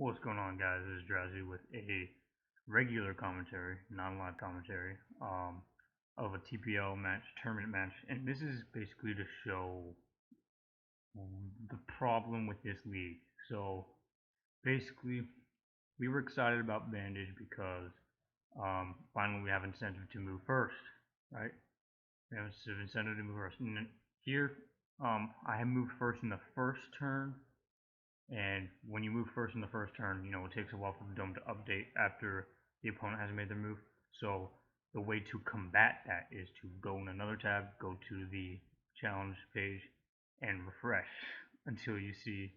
What's going on, guys? This is Drowsy with a regular commentary, non-live commentary, of a TPL match, tournament match, and this is basically to show the problem with this league. So basically, we were excited about Bandage because finally we have incentive to move first, right? We have incentive to move first. And here, I have moved first in the first turn, and when you move first in the first turn, it takes a while for the dome to update after the opponent has made their move. So the way to combat that is to go in another tab, go to the challenge page, and refresh until you see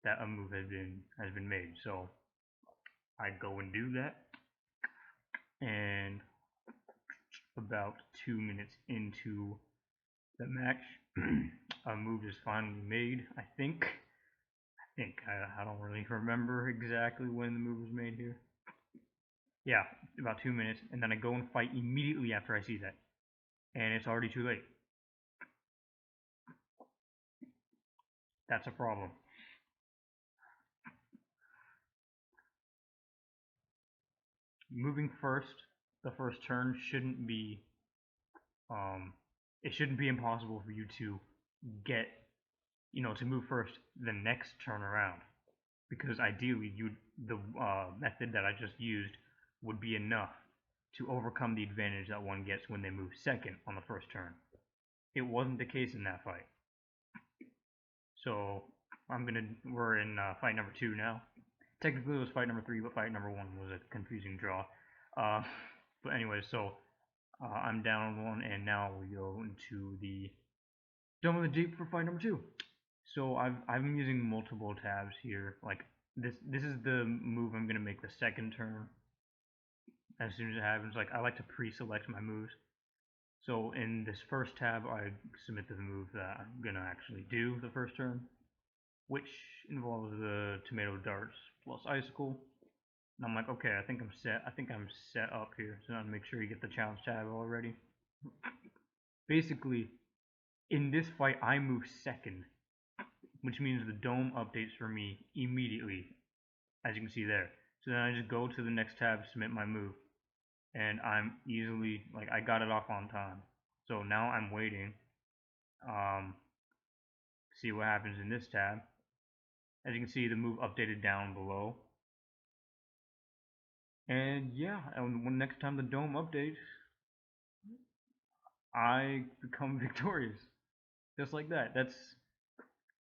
that a move has been made. So I go and do that, and about 2 minutes into the match, a move is finally made. I think I don't really remember exactly when the move was made here. Yeah, about 2 minutes, and then I go and fight immediately after I see that, and it's already too late. That's a problem. Moving first, the first turn shouldn't be, it shouldn't be impossible for you to get, to move first the next turn around, because ideally the method that I just used would be enough to overcome the advantage that one gets when they move second on the first turn. It wasn't the case in that fight. So we're in fight number 2 now. Technically it was fight number 3, but fight number 1 was a confusing draw. But anyway, so I'm down 1, and now we go into the Dome of the Deep for fight number 2. So I've been using multiple tabs here. Like this is the move I'm gonna make the second turn. As soon as it happens, like I like to pre-select my moves. So in this first tab, I submit the move that I'm gonna actually do the first turn, which involves the tomato darts plus icicle. And I'm like, okay, I think I'm set up here. So now make sure you get the challenge tab already. Basically, in this fight, I move second, which means the dome updates for me immediately, as you can see there. So then I just go to the next tab, submit my move, and I'm easily, like, I got it off on time. So now I'm waiting, see what happens in this tab. As you can see, the move updated down below. And yeah, when next time the dome updates, I become victorious. Just like that.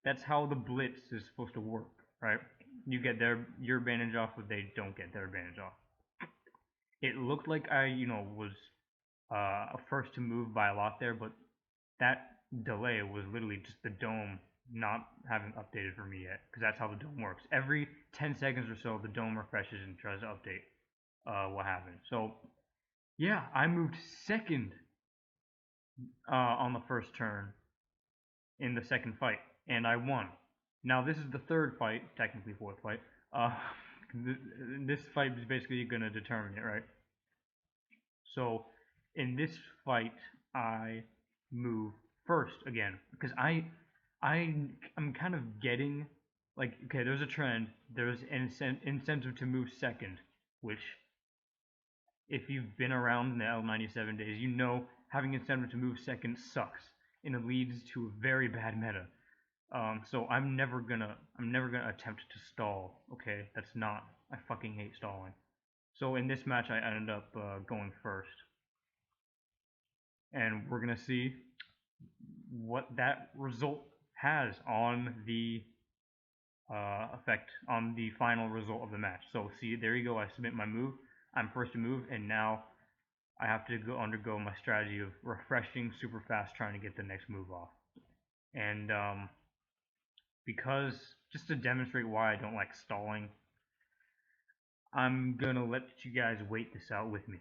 That's how the blitz is supposed to work, right? You get your advantage off, but they don't get their advantage off. It looked like I, was first to move by a lot there, but that delay was literally just the dome not having updated for me yet, because that's how the dome works. Every 10 seconds or so, the dome refreshes and tries to update what happened. So, yeah, I moved second on the first turn in the second fight, and I won. Now, this is the third fight, technically fourth fight. This fight is basically going to determine it, right? So, in this fight, I move first again, because I'm kind of getting, like, okay, there's a trend. There's an incentive to move second, which, if you've been around in the L97 days, having incentive to move second sucks, and it leads to a very bad meta. So I'm never gonna attempt to stall. Okay, that's not. I fucking hate stalling. So in this match, I ended up going first, and we're gonna see what that result has on the effect on the final result of the match. So see, there you go. I submit my move. I'm first to move, and now I have to undergo my strategy of refreshing super fast, trying to get the next move off. And because, just to demonstrate why I don't like stalling, I'm gonna let you guys wait this out with me.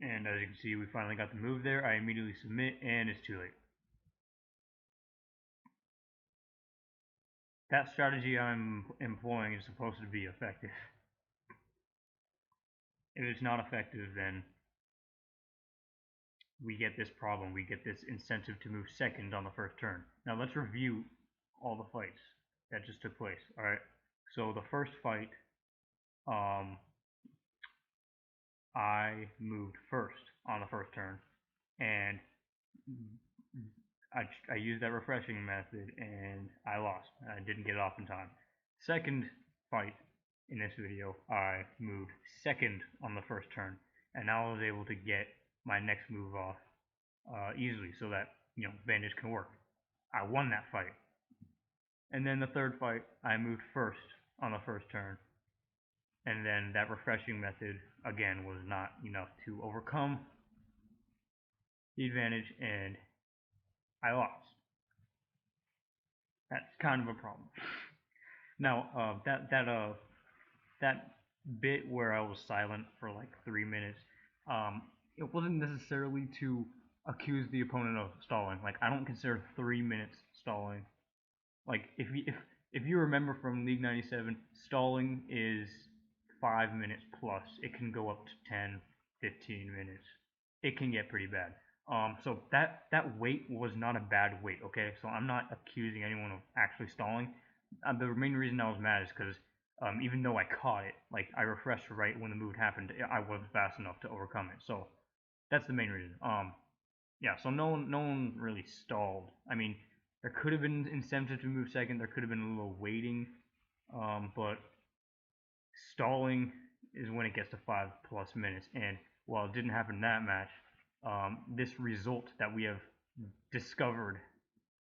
And as you can see, we finally got the move there. I immediately submit, and it's too late. That strategy I'm employing is supposed to be effective. If it's not effective, then we get this problem. We get this incentive to move second on the first turn. Now let's review all the fights that just took place. Alright, so the first fight, I moved first on the first turn, and I used that refreshing method, and I lost. I didn't get it off in time. Second fight in this video, I moved second on the first turn, and now I was able to get my next move off easily, so that Bandage can work. I won that fight. And then the third fight, I moved first on the first turn, and then that refreshing method again was not enough to overcome the advantage, and I lost. That's kind of a problem. Now, that bit where I was silent for like 3 minutes, it wasn't necessarily to accuse the opponent of stalling. Like, I don't consider 3 minutes stalling. Like, if you remember from League 97, stalling is 5 minutes plus. It can go up to 10, 15 minutes. It can get pretty bad. So that wait was not a bad wait, okay? So I'm not accusing anyone of actually stalling. The main reason I was mad is because even though I caught it, like I refreshed right when the move happened, I wasn't fast enough to overcome it. So that's the main reason. Yeah. So no one really stalled. I mean, there could have been incentive to move second. There could have been a little waiting, but stalling is when it gets to 5+ minutes. And while it didn't happen in that match, this result that we have discovered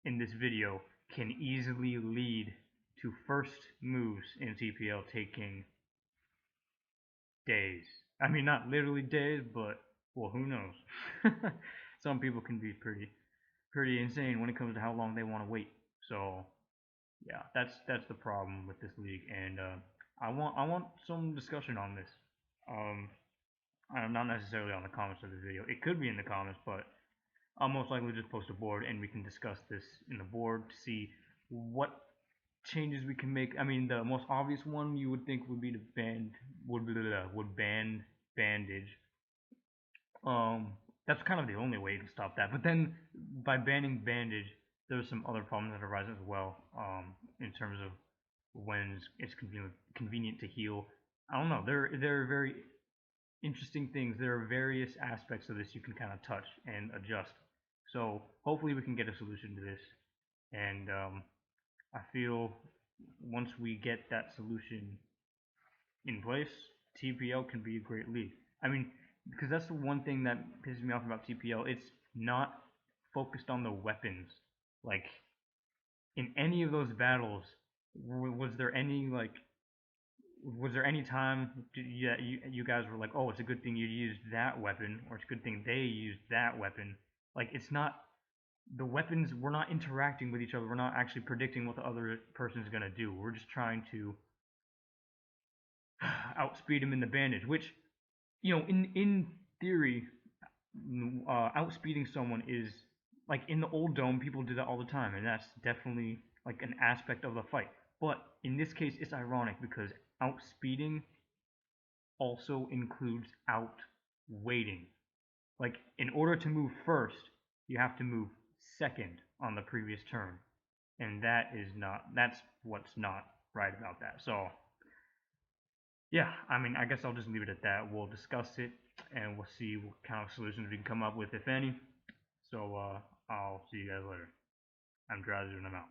in this video can easily lead to first moves in TPL taking days. I mean, not literally days, but well, who knows? Some people can be pretty insane when it comes to how long they want to wait. So yeah, that's the problem with this league, and I want some discussion on this. Not necessarily on the comments of the video. It could be in the comments, but I'll most likely just post a board and we can discuss this in the board to see what changes we can make. I mean, the most obvious one you would think would be to ban Bandage. That's kind of the only way to stop that. But then by banning Bandage, there's some other problems that arise as well. In terms of when it's convenient to heal. I don't know. There are very interesting things. There are various aspects of this you can kind of touch and adjust. So hopefully we can get a solution to this. And I feel once we get that solution in place, TPL can be a great league. I mean, because that's the one thing that pisses me off about TPL. It's not focused on the weapons. Like, in any of those battles, was there any time you guys were like, oh, it's a good thing you used that weapon, or it's a good thing they used that weapon? Like, it's not, the weapons, we're not interacting with each other. We're not actually predicting what the other person's going to do. We're just trying to outspeed him in the bandage, which, in theory, outspeeding someone is, like, in the old dome, people do that all the time, and that's definitely, like, an aspect of the fight. But in this case, it's ironic because outspeeding also includes outweighting. Like, in order to move first, you have to move second on the previous turn. And that's what's not right about that. So, yeah, I mean, I guess I'll just leave it at that. We'll discuss it, and we'll see what kind of solutions we can come up with, if any. So, I'll see you guys later. I'm Drowsy, and I'm out.